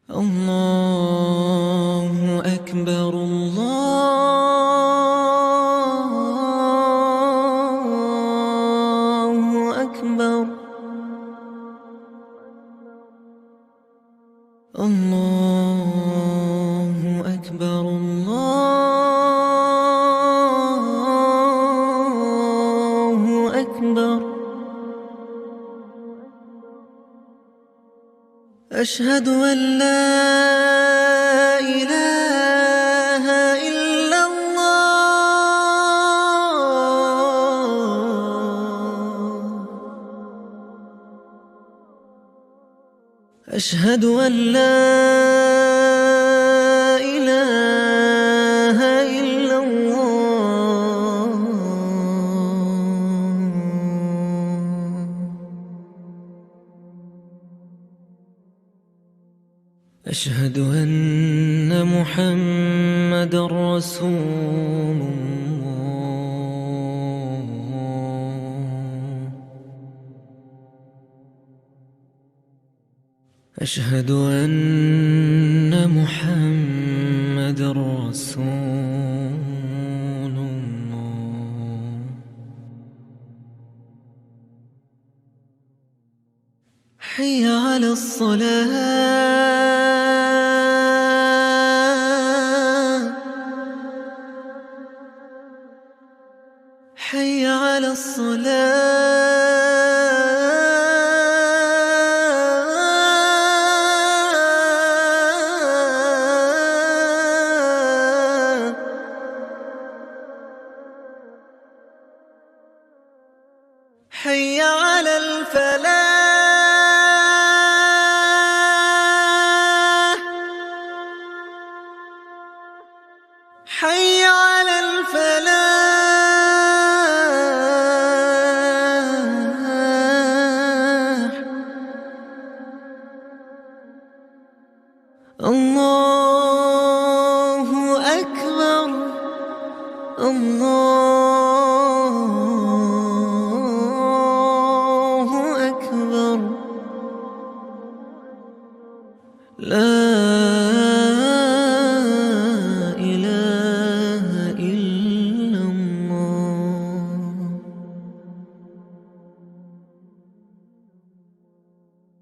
الله أكبر الله أكبر الله أكبر الله أكبر. أشهد أن لا إله إلا الله. أشهد أن لا إله إلا الله. أشهد أن محمدًا رسول الله. أشهد أن محمدًا رسول الله. حي على الصلاة. حي على الصلاة. حي على الفلاح. حي على الفلاح. الله أكبر الله أكبر. لا